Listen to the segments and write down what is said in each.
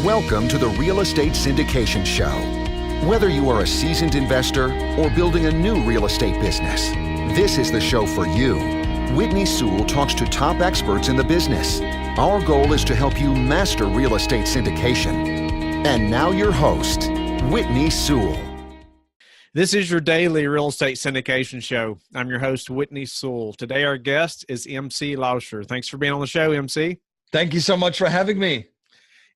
Welcome to the Real Estate Syndication Show. Whether you are a seasoned investor or building a new real estate business, this is the show for you. Whitney Sewell talks to top experts in the business. Our goal is to help you master real estate syndication. And now your host, Whitney Sewell. This is your daily real estate syndication show. I'm your host, Whitney Sewell. Today, our guest is MC Laubscher. Thanks for being on the show, MC. Thank you so much for having me.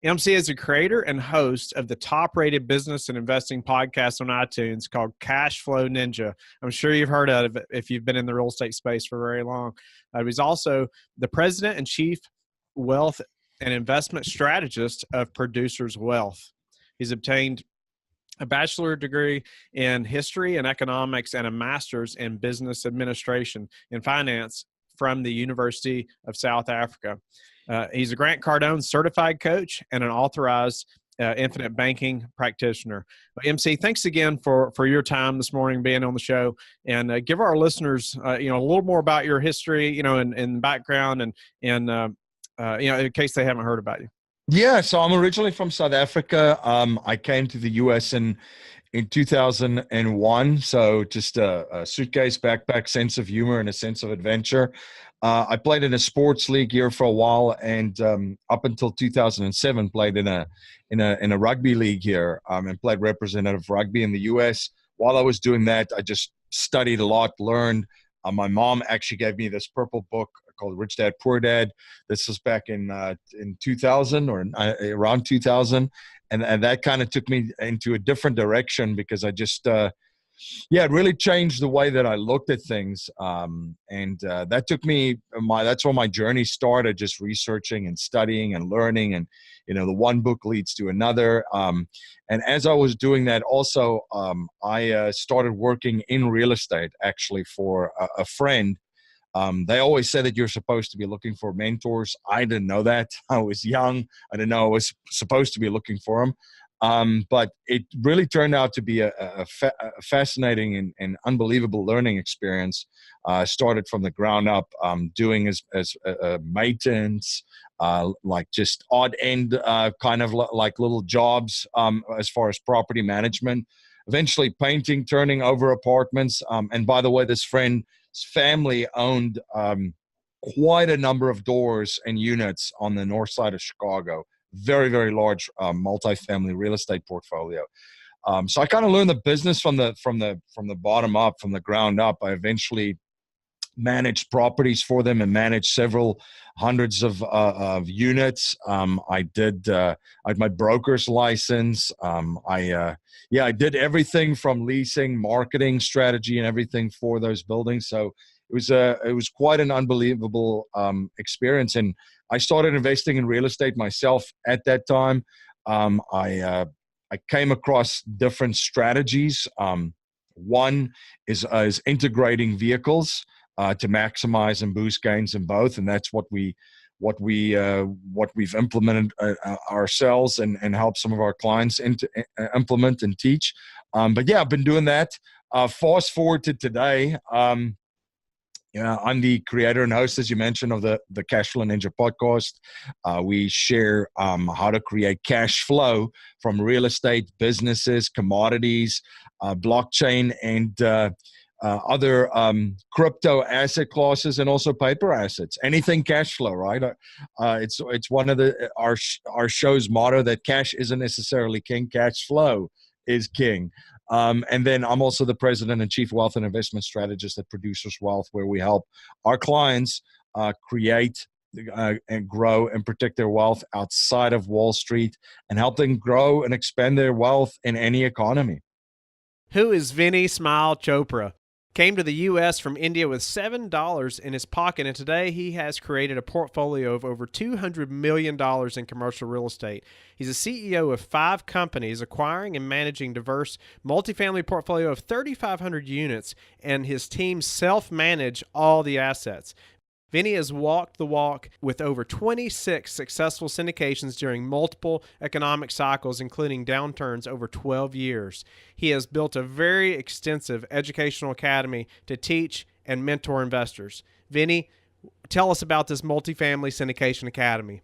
MC is the creator and host of the top-rated business and investing podcast on iTunes called Cash Flow Ninja. I'm sure you've heard of it if you've been in the real estate space for very long. He's also the president and chief wealth and investment strategist of Producers Wealth. He's obtained a bachelor's degree in history and economics and a master's in business administration and finance from the University of South Africa. He's a Grant Cardone certified coach and an authorized infinite banking practitioner. MC, thanks again for your time this morning being on the show, and give our listeners a little more about your history, and background, and in case they haven't heard about you. Yeah, so I'm originally from South Africa. I came to the U.S. in 2001, so just a suitcase, backpack, sense of humor, and a sense of adventure. I played in a sports league here for a while, and up until 2007, played in a rugby league here, and played representative rugby in the U.S. While I was doing that, I just studied a lot, learned. My mom actually gave me this purple book called Rich Dad Poor Dad. This was back in 2000 or around 2000, and that kind of took me into a different direction because I just it really changed the way that I looked at things, and that took me that's where my journey started, just researching and studying and learning, and the one book leads to another, and as I was doing that also, I started working in real estate actually for a friend. They always said that you're supposed to be looking for mentors. I didn't know that. I was young. I didn't know I was supposed to be looking for them. But it really turned out to be a fascinating and unbelievable learning experience. Started from the ground up, doing as maintenance, like just odd end kind of like little jobs as far as property management. Eventually painting, turning over apartments. And by the way, this friend's family owned quite a number of doors and units on the north side of Chicago. Very, very large multifamily real estate portfolio. So I kind of learned the business from the bottom up, from the ground up. I eventually managed properties for them and managed several hundreds of units. I had my broker's license. I did everything from leasing, marketing, strategy, and everything for those buildings. So it was quite an unbelievable experience. And I started investing in real estate myself at that time. I came across different strategies. One is integrating vehicles to maximize and boost gains in both, and that's what we've implemented ourselves and help some of our clients implement and teach. But yeah, I've been doing that. Fast forward to today. I'm the creator and host, as you mentioned, of the Cash Flow Ninja podcast. We share how to create cash flow from real estate, businesses, commodities, blockchain, and other crypto asset classes, and also paper assets. Anything cash flow, right? It's one of our show's motto that cash isn't necessarily king, cash flow is king. And then I'm also the president and chief wealth and investment strategist at Producers Wealth, where we help our clients create and grow and protect their wealth outside of Wall Street, and help them grow and expand their wealth in any economy. Who is Vinny Chopra? Came to the U.S. from India with $7 in his pocket, and today he has created a portfolio of over $200 million in commercial real estate. He's a CEO of 5 companies, acquiring and managing diverse multifamily portfolio of 3,500 units, and his team self-manage all the assets. Vinny has walked the walk with over 26 successful syndications during multiple economic cycles, including downturns over 12 years. He has built a very extensive educational academy to teach and mentor investors. Vinny, tell us about this Multifamily Syndication Academy.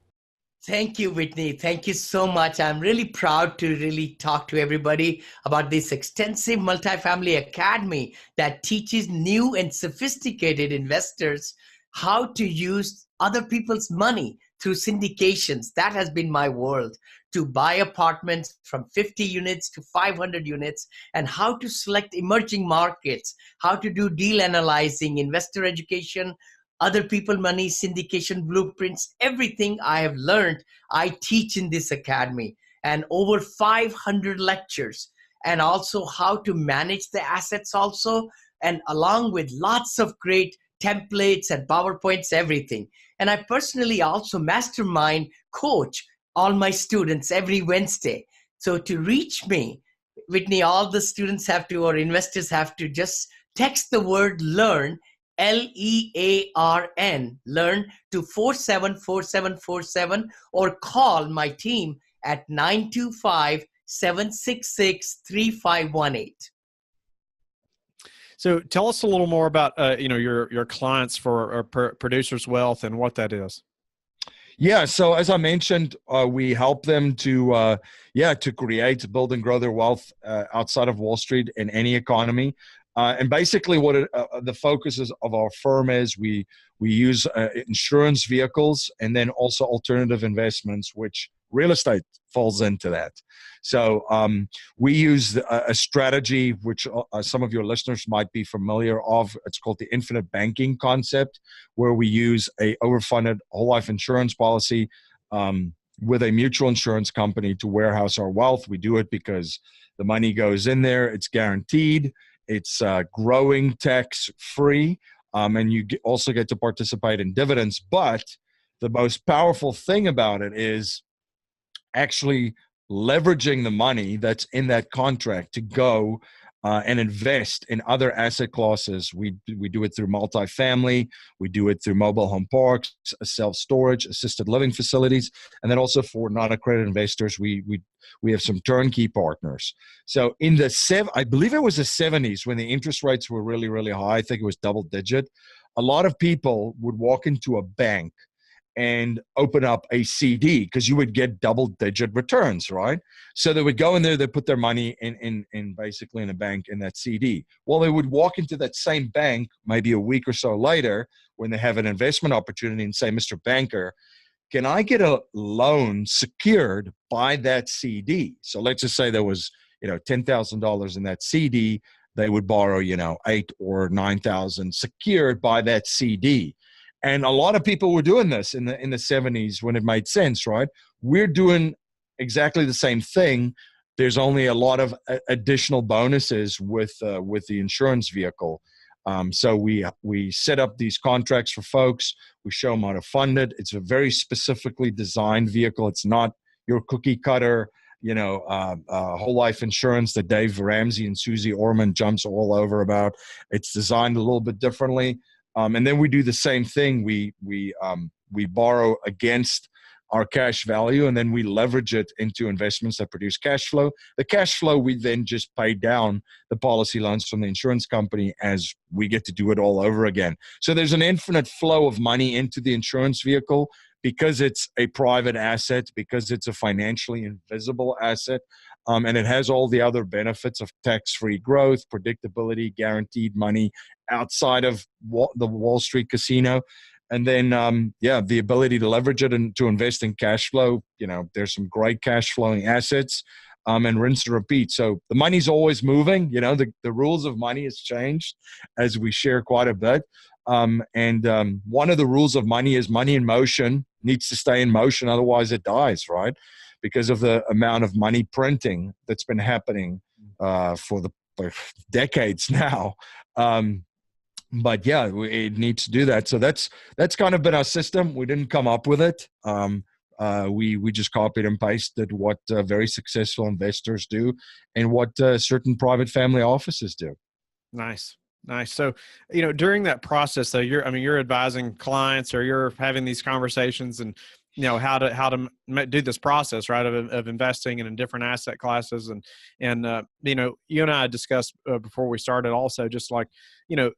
Thank you, Whitney. Thank you so much. I'm really proud to really talk to everybody about this extensive multifamily academy that teaches new and sophisticated investors how to use other people's money through syndications. That has been my world, to buy apartments from 50 units to 500 units, and how to select emerging markets, how to do deal analyzing, investor education, other people money, syndication blueprints. Everything I have learned, I teach in this academy, and over 500 lectures, and also how to manage the assets also, and along with lots of great templates and PowerPoints, everything. And I personally also mastermind coach all my students every Wednesday. So to reach me, Whitney, all the students have to, or investors have to, just text the word learn, LEARN, learn, to 474747, or call my team at 925-766-3518. So tell us a little more about your clients for Producers Wealth and what that is. Yeah. So as I mentioned, we help them to create, build, and grow their wealth outside of Wall Street in any economy. And basically, what the focus of our firm is, we use insurance vehicles and then also alternative investments, which real estate falls into that. So we use a strategy which some of your listeners might be familiar of. It's called the infinite banking concept, where we use a overfunded whole life insurance policy with a mutual insurance company to warehouse our wealth. We do it because the money goes in there, it's guaranteed. It's growing tax-free, and you also get to participate in dividends. But the most powerful thing about it is actually leveraging the money that's in that contract to go and invest in other asset classes. We do it through multifamily. We do it through mobile home parks, self-storage, assisted living facilities, and then also for non-accredited investors, we have some turnkey partners. So in the I believe it was the 70s when the interest rates were really, really high. I think it was double digit. A lot of people would walk into a bank and open up a CD because you would get double-digit returns, right? So they would go in there, they put their money in basically in a bank in that CD. Well, they would walk into that same bank maybe a week or so later when they have an investment opportunity and say, Mr. Banker, can I get a loan secured by that CD? So let's just say there was $10,000 in that CD. They would borrow $8,000 or $9,000 secured by that CD. And a lot of people were doing this in the 70s when it made sense, right? We're doing exactly the same thing. There's only a lot of additional bonuses with the insurance vehicle. So we set up these contracts for folks. We show them how to fund it. It's a very specifically designed vehicle. It's not your cookie cutter, whole life insurance that Dave Ramsey and Susie Orman jumps all over about. It's designed a little bit differently. And then we do the same thing. We borrow against our cash value, and then we leverage it into investments that produce cash flow. The cash flow, we then just pay down the policy loans from the insurance company as we get to do it all over again. So there's an infinite flow of money into the insurance vehicle because it's a private asset, because it's a financially invisible asset, and it has all the other benefits of tax-free growth, predictability, guaranteed money outside of the Wall Street casino. And then, the ability to leverage it and to invest in cash flow. There's some great cash flowing assets, and rinse and repeat. So the money's always moving. The rules of money has changed as we share quite a bit. And one of the rules of money is money in motion needs to stay in motion. Otherwise it dies, right? Because of the amount of money printing that's been happening for decades now. But yeah, it needs to do that. So that's kind of been our system. We didn't come up with it. We just copied and pasted what very successful investors do and what certain private family offices do. Nice. So, during that process, though, you're advising clients or you're having these conversations, and do this process, right, of investing in different asset classes. And you and I discussed before we started also, just like,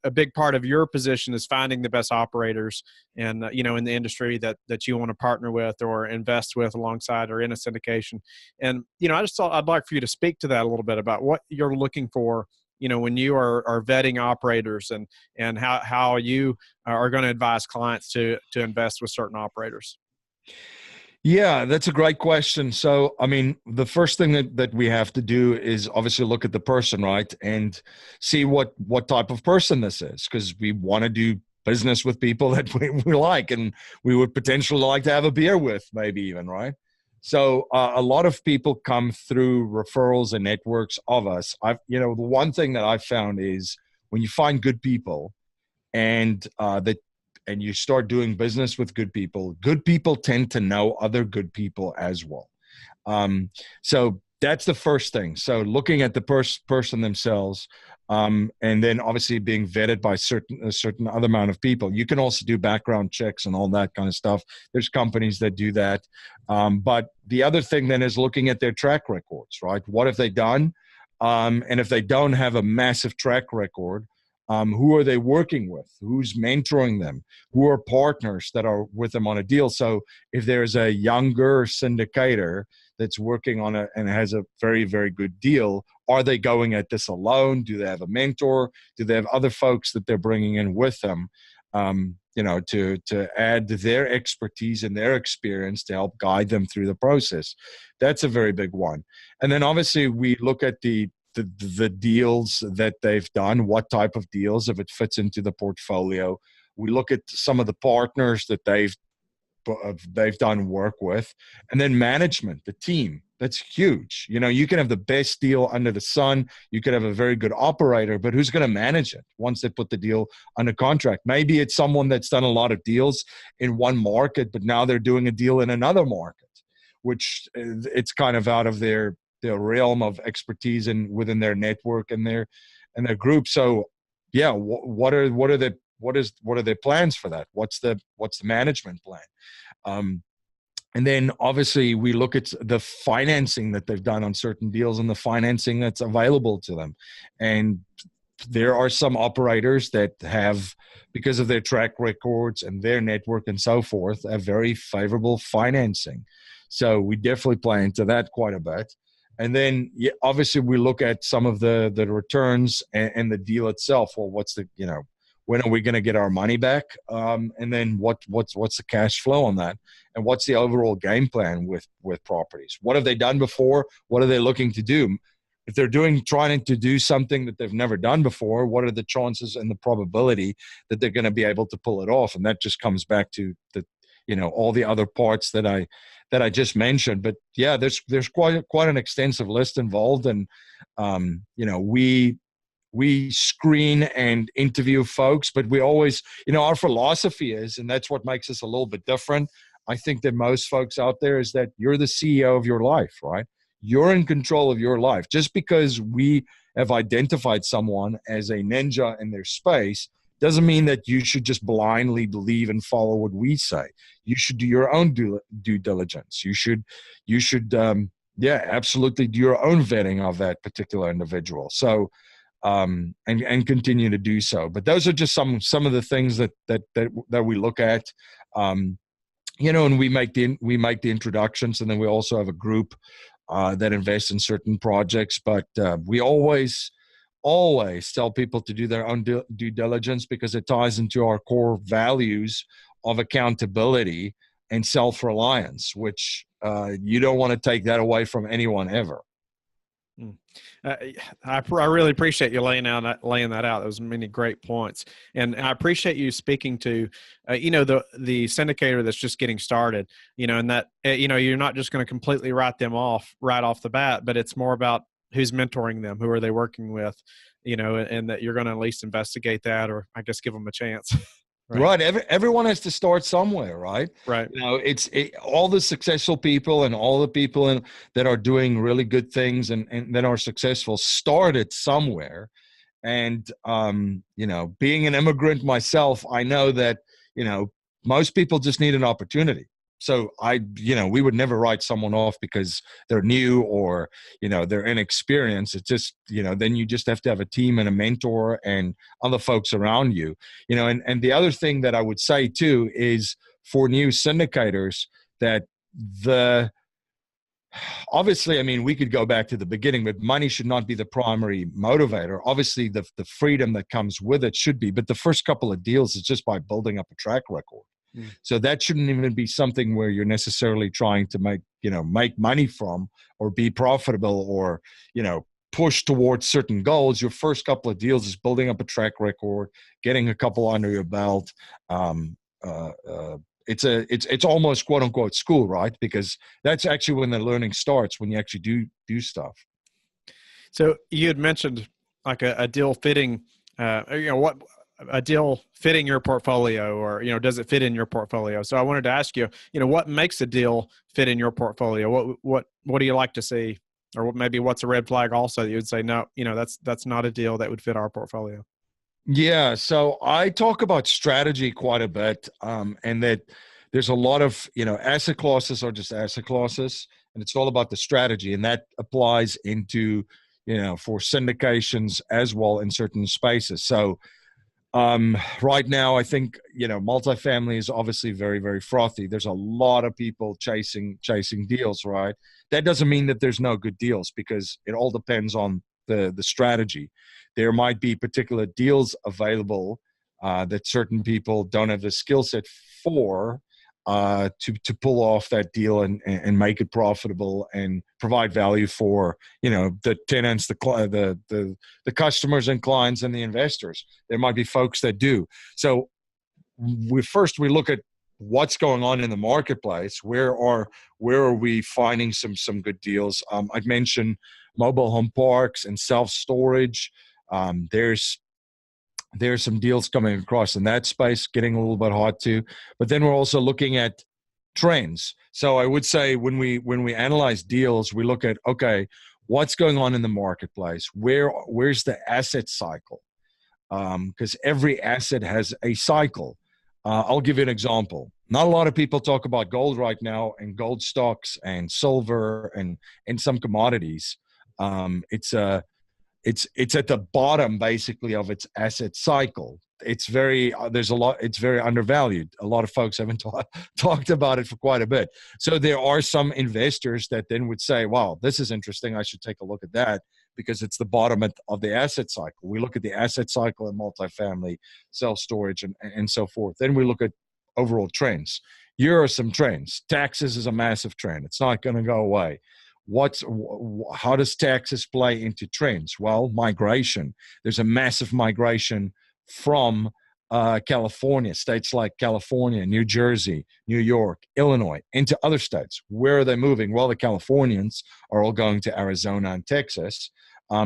a big part of your position is finding the best operators and, in the industry that you want to partner with or invest with alongside or in a syndication. And, I just thought I'd like for you to speak to that a little bit about what you're looking for, when you are vetting operators, and how you are going to advise clients to invest with certain operators. Yeah, that's a great question. So, I mean, the first thing that we have to do is obviously look at the person, right? And see what type of person this is, because we want to do business with people that we like and we would potentially like to have a beer with, maybe even, right? So a lot of people come through referrals and networks of us. The one thing that I've found is when you find good people and and you start doing business with good people tend to know other good people as well. So that's the first thing. So looking at the person themselves, and then obviously being vetted by a certain other amount of people. You can also do background checks and all that kind of stuff. There's companies that do that. But the other thing then is looking at their track records, right? What have they done? And if they don't have a massive track record, who are they working with? Who's mentoring them? Who are partners that are with them on a deal? So if there's a younger syndicator that's working on and has a very, very good deal, are they going at this alone? Do they have a mentor? Do they have other folks that they're bringing in with them, to add their expertise and their experience to help guide them through the process? That's a very big one. And then obviously we look at the deals that they've done, what type of deals, if it fits into the portfolio. We look at some of the partners that they've done work with, and then management, the team. That's huge. You can have the best deal under the sun. You could have a very good operator, but who's going to manage it once they put the deal under contract? Maybe it's someone that's done a lot of deals in one market, but now they're doing a deal in another market, which it's kind of out of their realm of expertise and within their network and their group. So yeah, what are their plans for that? What's the management plan? And then obviously we look at the financing that they've done on certain deals and the financing that's available to them. And there are some operators that have, because of their track records and their network and so forth, have very favorable financing. So we definitely play into that quite a bit. And then obviously we look at some of the returns and the deal itself. Well, what's when are we going to get our money back? And then what's the cash flow on that? And what's the overall game plan with properties? What have they done before? What are they looking to do? If they're trying to do something that they've never done before, what are the chances and the probability that they're going to be able to pull it off? And that just comes back to all the other parts that I just mentioned. But yeah, there's quite an extensive list involved, and we screen and interview folks, but we always, our philosophy is, and that's what makes us a little bit different, I think, that most folks out there, is that you're the CEO of your life, right? You're in control of your life. Just because we have identified someone as a ninja in their space doesn't mean that you should just blindly believe and follow what we say. You should do your own due diligence. You should absolutely do your own vetting of that particular individual. So, and continue to do so. But those are just some of the things that we look at, and we make the introductions, and then we also have a group that invests in certain projects. But we always tell people to do their own due diligence, because it ties into our core values of accountability and self-reliance, which you don't want to take that away from anyone ever. I really appreciate you laying that out. Those many great points, and I appreciate you speaking to, the syndicator that's just getting started. And that you're not just going to completely write them off right off the bat, but it's more about who's mentoring them, who are they working with, and that you're going to at least investigate that, or I guess give them a chance. Right. Everyone has to start somewhere, right? Right. All the successful people and all the people that are doing really good things and that are successful started somewhere. And, being an immigrant myself, I know that, most people just need an opportunity. So we would never write someone off because they're new or, they're inexperienced. It's just, then you just have to have a team and a mentor and other folks around you, and the other thing that I would say too is for new syndicators that obviously, I mean, we could go back to the beginning, but money should not be the primary motivator. Obviously, the freedom that comes with it should be, but the first couple of deals is just by building up a track record. So that shouldn't even be something where you're necessarily trying to make money from or be profitable or, push towards certain goals. Your first couple of deals is building up a track record, getting a couple under your belt. It's almost quote unquote school, right? Because that's actually when the learning starts, when you actually do stuff. So you had mentioned like a deal fitting, what a deal fitting your portfolio, or, does it fit in your portfolio? So I wanted to ask you, what makes a deal fit in your portfolio? What do you like to see? Or maybe what's a red flag also that you would say, no, that's not a deal that would fit our portfolio? Yeah. So I talk about strategy quite a bit, and that there's a lot of, asset classes are just asset classes, and it's all about the strategy. And that applies into, for syndications as well in certain spaces. So right now, I think, multifamily is obviously very, very frothy. There's a lot of people chasing deals, right? That doesn't mean that there's no good deals, because it all depends on the strategy. There might be particular deals available that certain people don't have the skill set for to pull off that deal and make it profitable and provide value for, the tenants, the customers and clients and the investors. There might be folks that do. So we look at what's going on in the marketplace. Where are we finding some good deals? I'd mentioned mobile home parks and self-storage. There's some deals coming across in that space, getting a little bit hot too. But then we're also looking at trends. So I would say when we analyze deals, we look at, okay, what's going on in the marketplace? Where's the asset cycle? Because every asset has a cycle. I'll give you an example. Not a lot of people talk about gold right now, and gold stocks and silver and some commodities. It's at the bottom basically of its asset cycle. It's very undervalued. A lot of folks haven't talked about it for quite a bit. So there are some investors that then would say, wow, this is interesting. I should take a look at that because it's the bottom of the asset cycle. We look at the asset cycle in multifamily, self-storage, and so forth. Then we look at overall trends. Here are some trends. Taxes is a massive trend. It's not going to go away. How does taxes play into trends? Well, migration. There's a massive migration from California, states like California, New Jersey, New York, Illinois, into other states. Where are they moving? Well, the Californians are all going to Arizona and Texas.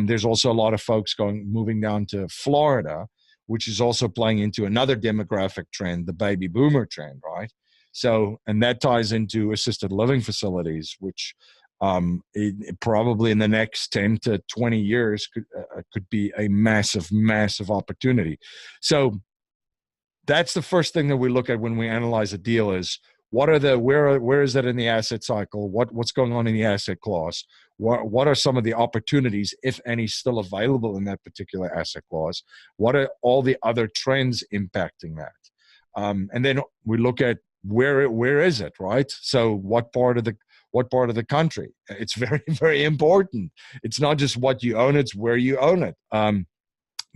There's also a lot of folks moving down to Florida, which is also playing into another demographic trend, the baby boomer trend, right? So, and that ties into assisted living facilities, which it probably in the next 10 to 20 years could be a massive, massive opportunity. So that's the first thing that we look at when we analyze a deal is where is that in the asset cycle? What's going on in the asset class? What are some of the opportunities, if any, still available in that particular asset class? What are all the other trends impacting that? And then we look at where is it, right? So what part of the country? It's very, very important. It's not just what you own, it's where you own it.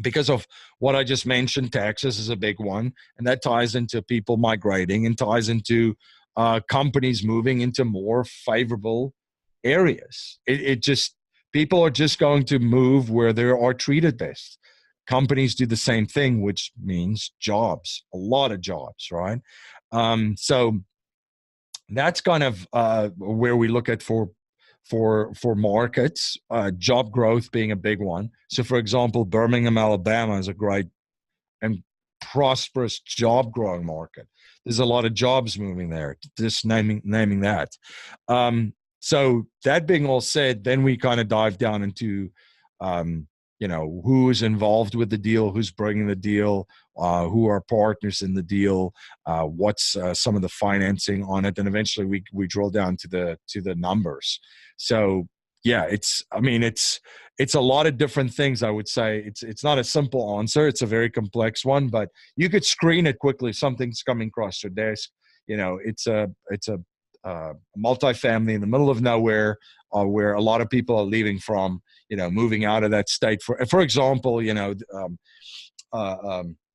Because of what I just mentioned, taxes is a big one, and that ties into people migrating and ties into companies moving into more favorable areas. People are just going to move where they are treated best. Companies do the same thing, which means jobs, a lot of jobs, right? So that's kind of where we look at for markets, job growth being a big one. So, for example, Birmingham, Alabama is a great and prosperous job growing market. There's a lot of jobs moving there. Just naming that. So that being all said, then we kind of dive down into who is involved with the deal, who's bringing the deal, who are partners in the deal, what's some of the financing on it, and eventually we drill down to the numbers. So yeah, it's a lot of different things. I would say it's not a simple answer. It's a very complex one, but you could screen it quickly if something's coming across your desk. It's a multifamily in the middle of nowhere, where a lot of people are leaving from, moving out of that state. For example,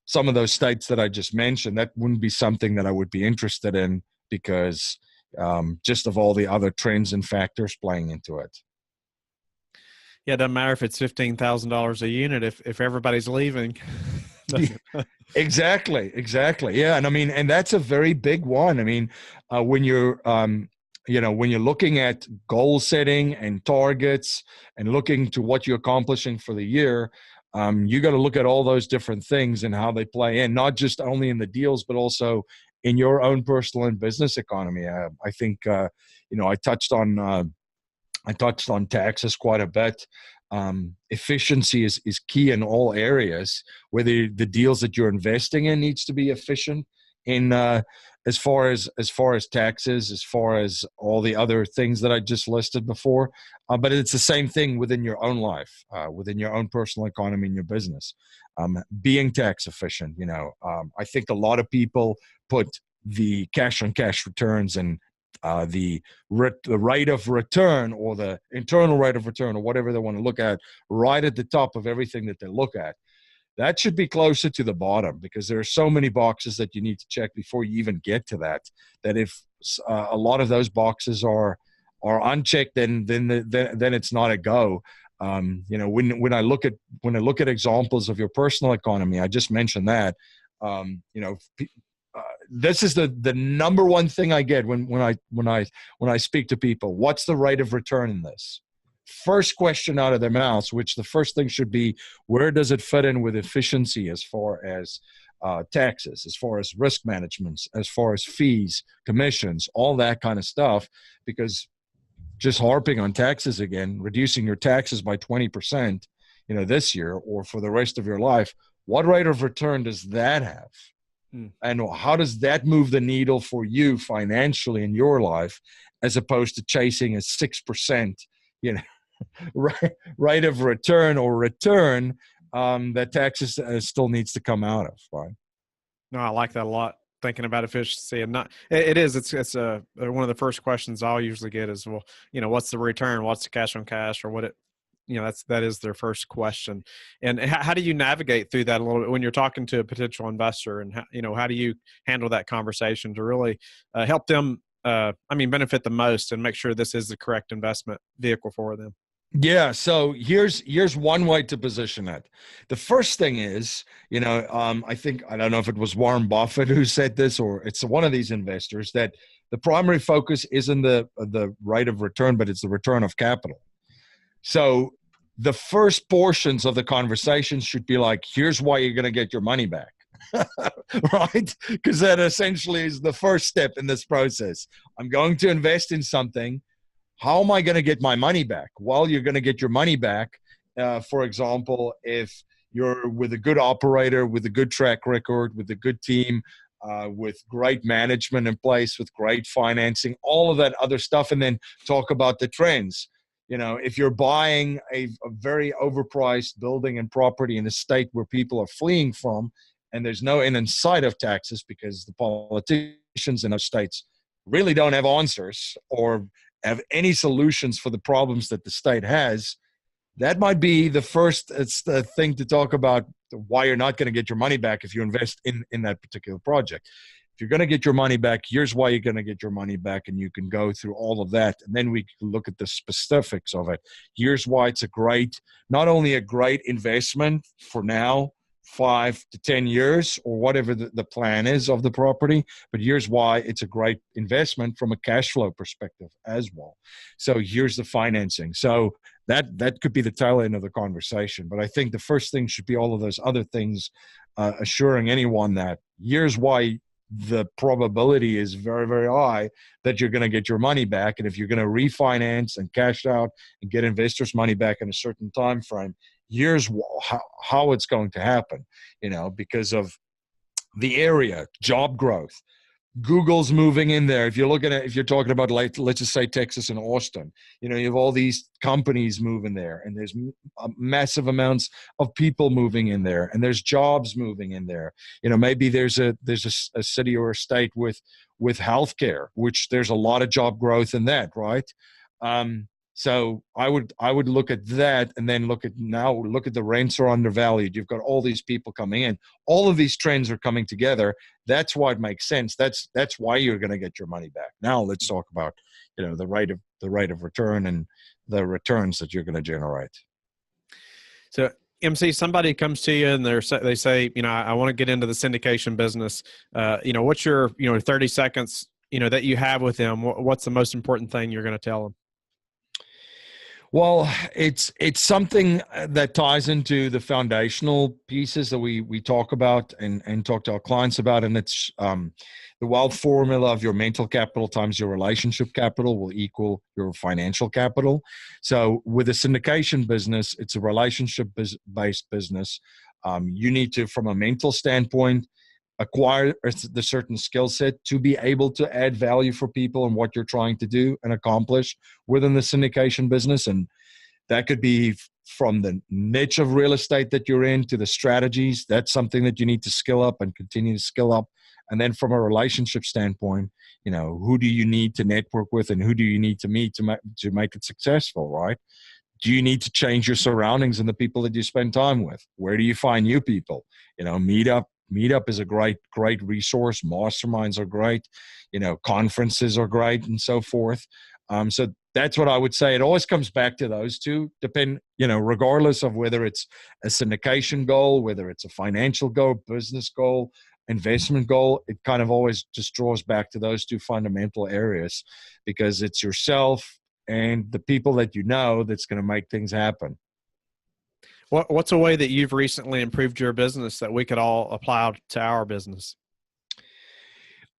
some of those states that I just mentioned, that wouldn't be something that I would be interested in because just of all the other trends and factors playing into it. Yeah, it doesn't matter if it's $15,000 a unit if everybody's leaving. Exactly. Yeah, and that's a very big one. When you're when you're looking at goal setting and targets and looking to what you're accomplishing for the year, you got to look at all those different things and how they play in, not just only in the deals, but also in your own personal and business economy. I think I touched on taxes quite a bit. Efficiency is key in all areas, whether the deals that you're investing in needs to be efficient in as far as taxes, as far as all the other things that I just listed before. But it's the same thing within your own life, within your own personal economy and your business. Being tax efficient, I think a lot of people put the cash on cash returns and the rate of return or the internal rate of return or whatever they want to look at right at the top of everything that they look at. That should be closer to the bottom, because there are so many boxes that you need to check before you even get to that if a lot of those boxes are unchecked, then it's not a go. When I look at examples of your personal economy, I just mentioned that, this is the number one thing I get when I speak to people. What's the rate of return in this? First question out of their mouths, which the first thing should be, where does it fit in with efficiency as far as taxes, as far as risk management, as far as fees, commissions, all that kind of stuff? Because just harping on taxes again, reducing your taxes by 20%, this year or for the rest of your life, what rate of return does that have? And how does that move the needle for you financially in your life, as opposed to chasing a 6%, rate of return or return that taxes still needs to come out of, right? No, I like that a lot. Thinking about efficiency and it's one of the first questions I'll usually get is, well, what's the return? What's the cash on cash, or what it, that is their first question. And how do you navigate through that a little bit when you're talking to a potential investor, and how do you handle that conversation to really help them, benefit the most and make sure this is the correct investment vehicle for them? Yeah. So here's one way to position it. The first thing is, I think, I don't know if it was Warren Buffett who said this, or it's one of these investors, that the primary focus isn't the rate of return, but it's the return of capital. So the first portions of the conversation should be like, here's why you're going to get your money back. Right? Because that essentially is the first step in this process. I'm going to invest in something. How am I going to get my money back? Well, you're going to get your money back, for example, if you're with a good operator, with a good track record, with a good team, with great management in place, with great financing, all of that other stuff, and then talk about the trends. If you're buying a very overpriced building and property in a state where people are fleeing from, and there's no end in sight of taxes because the politicians in those states really don't have answers or have any solutions for the problems that the state has, that might be the first thing to talk about, why you're not going to get your money back if you invest in that particular project. If you're going to get your money back, here's why you're going to get your money back, and you can go through all of that. And then we can look at the specifics of it. Here's why it's not only a great investment for now, 5 to 10 years, or whatever the plan is of the property, but here's why it's a great investment from a cash flow perspective as well. So here's the financing. So that could be the tail end of the conversation. But I think the first thing should be all of those other things, assuring anyone that here's why the probability is very, very high that you're going to get your money back. And if you're going to refinance and cash out and get investors' money back in a certain time frame, here's how it's going to happen, because of the area, job growth. Google's moving in there. If you're looking at, if you're talking about, like, let's just say Texas and Austin, you have all these companies moving there, and there's massive amounts of people moving in there, and there's jobs moving in there. Maybe there's a city or a state with healthcare, which there's a lot of job growth in that, right? So I would look at that, and then look at the rents are undervalued. You've got all these people coming in. All of these trends are coming together. That's why it makes sense. That's why you're going to get your money back. Now let's talk about the rate of return and the returns that you're going to generate. So MC, somebody comes to you and they say, I want to get into the syndication business. What's your 30 seconds that you have with them? What's the most important thing you're going to tell them? Well, it's something that ties into the foundational pieces that we talk about and talk to our clients about, and it's the wealth formula of your mental capital times your relationship capital will equal your financial capital. So with a syndication business, it's a relationship-based business. You need to, from a mental standpoint, acquire the certain skill set to be able to add value for people and what you're trying to do and accomplish within the syndication business. And that could be from the niche of real estate that you're in to the strategies. That's something that you need to skill up and continue to skill up. And then from a relationship standpoint, who do you need to network with and who do you need to meet to make it successful, right? Do you need to change your surroundings and the people that you spend time with? Where do you find new people? Meetup is a great resource. Masterminds are great. Conferences are great, and so forth. So that's what I would say. It always comes back to those two. Regardless of whether it's a syndication goal, whether it's a financial goal, business goal, investment goal, it kind of always just draws back to those two fundamental areas, because it's yourself and the people that that's going to make things happen. What's a way that you've recently improved your business that we could all apply to our business?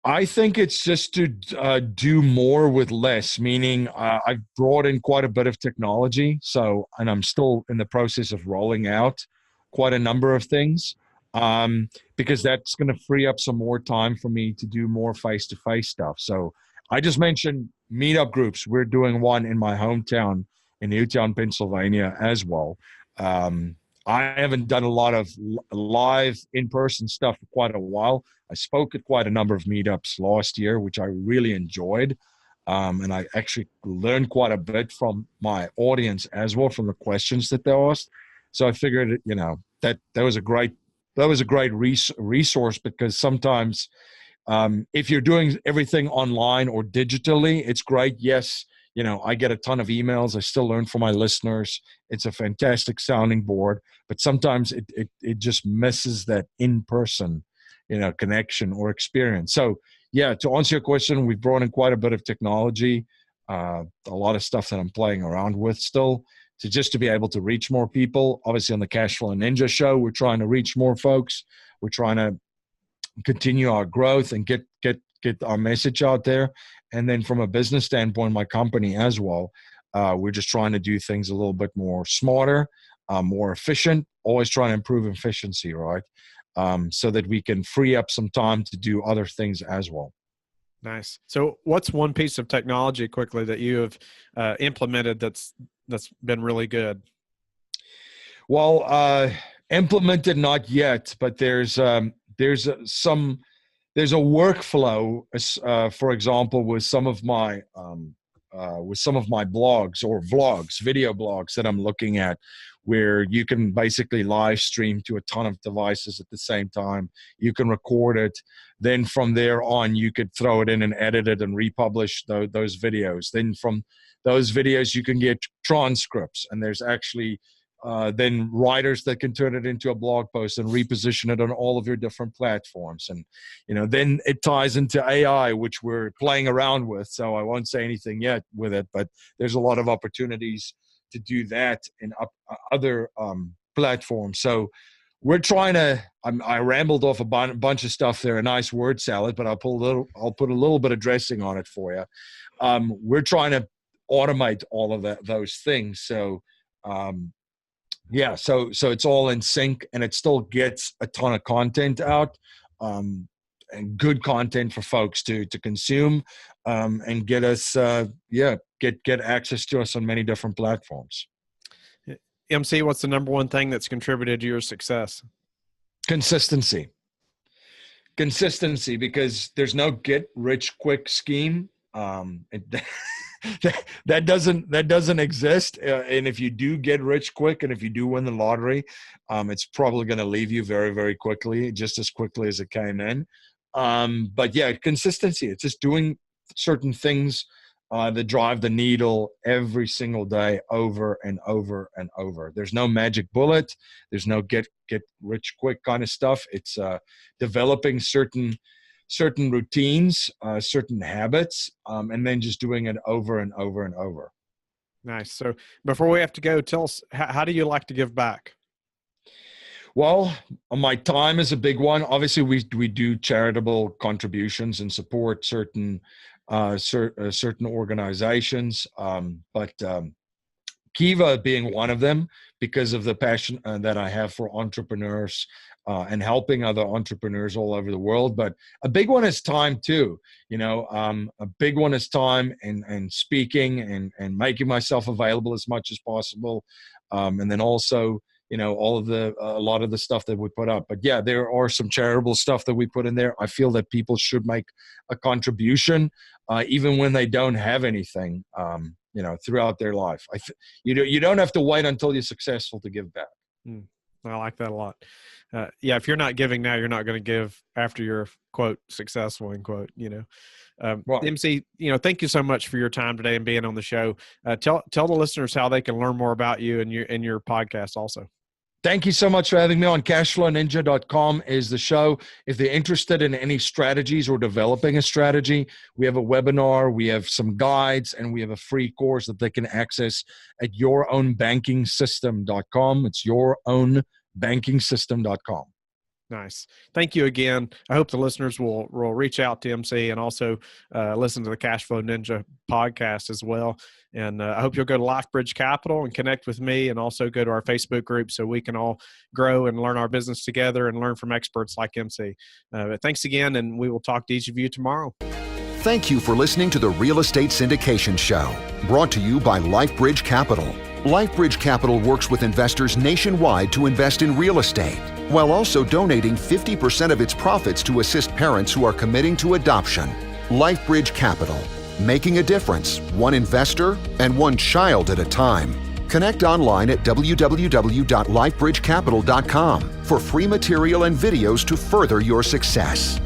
I think it's just to do more with less, meaning I've brought in quite a bit of technology. And I'm still in the process of rolling out quite a number of things because that's going to free up some more time for me to do more face-to-face stuff. So I just mentioned meetup groups. We're doing one in my hometown in Newtown, Pennsylvania as well. I haven't done a lot of live in-person stuff for quite a while. I spoke at quite a number of meetups last year, which I really enjoyed. And I actually learned quite a bit from my audience as well, from the questions that they asked. So I figured, that was a great resource, because sometimes if you're doing everything online or digitally, it's great. Yes, I get a ton of emails. I still learn from my listeners. It's a fantastic sounding board, but sometimes it just misses that in-person, connection or experience. So yeah, to answer your question, we've brought in quite a bit of technology, a lot of stuff that I'm playing around with still to be able to reach more people. Obviously on the Cashflow Ninja show, we're trying to reach more folks. We're trying to continue our growth and get our message out there. And then from a business standpoint, my company as well, we're just trying to do things a little bit more smarter, more efficient, always trying to improve efficiency, right? So that we can free up some time to do other things as well. Nice. So what's one piece of technology quickly that you have implemented that's been really good? Well, implemented not yet, but there's a workflow, for example, with some of my blogs or vlogs, video blogs that I'm looking at, where you can basically live stream to a ton of devices at the same time. You can record it. Then from there on, you could throw it in and edit it and republish those videos. Then from those videos, you can get transcripts, and there's actually then writers that can turn it into a blog post and reposition it on all of your different platforms. And, then it ties into AI, which we're playing around with. So I won't say anything yet with it, but there's a lot of opportunities to do that in other platforms. So we're trying to, I rambled off a bunch of stuff there, a nice word salad, but I'll put a little bit of dressing on it for you. We're trying to automate all of those things. So, Yeah, so it's all in sync, and it still gets a ton of content out, and good content for folks to consume, and get us get access to us on many different platforms. MC, what's the number one thing that's contributed to your success? Consistency, because there's no get rich quick scheme. That doesn't exist. And if you do get rich quick, and if you do win the lottery, it's probably going to leave you very, very quickly, just as quickly as it came in. But yeah, consistency. It's just doing certain things that drive the needle every single day, over and over and over. There's no magic bullet. There's no get rich quick kind of stuff. It's developing certain routines, certain habits, and then just doing it over and over and over. Nice. So before we have to go, tell us, how do you like to give back? Well, my time is a big one. Obviously, we do charitable contributions and support certain organizations, but Kiva being one of them, because of the passion that I have for entrepreneurs and helping other entrepreneurs all over the world. But a big one is time too. A big one is time and speaking and making myself available as much as possible, and then also a lot of the stuff that we put up. But yeah, there are some charitable stuff that we put in there. I feel that people should make a contribution, even when they don't have anything, throughout their life. You don't have to wait until you're successful to give back. I like that a lot. If you're not giving now, you're not going to give after you're, quote, successful, end quote, Right. MC, thank you so much for your time today and being on the show. Tell the listeners how they can learn more about you and your podcast also. Thank you so much for having me on. Cashflowninja.com is the show. If they're interested in any strategies or developing a strategy, we have a webinar, we have some guides, and we have a free course that they can access at yourownbankingsystem.com. It's yourownbankingsystem.com. Nice. Thank you again. I hope the listeners will reach out to MC and also listen to the Cashflow Ninja podcast as well. And I hope you'll go to LifeBridge Capital and connect with me, and also go to our Facebook group so we can all grow and learn our business together and learn from experts like MC. But thanks again, and we will talk to each of you tomorrow. Thank you for listening to the Real Estate Syndication Show, brought to you by LifeBridge Capital. LifeBridge Capital works with investors nationwide to invest in real estate, while also donating 50% of its profits to assist parents who are committing to adoption. LifeBridge Capital, making a difference, one investor and one child at a time. Connect online at www.lifebridgecapital.com for free material and videos to further your success.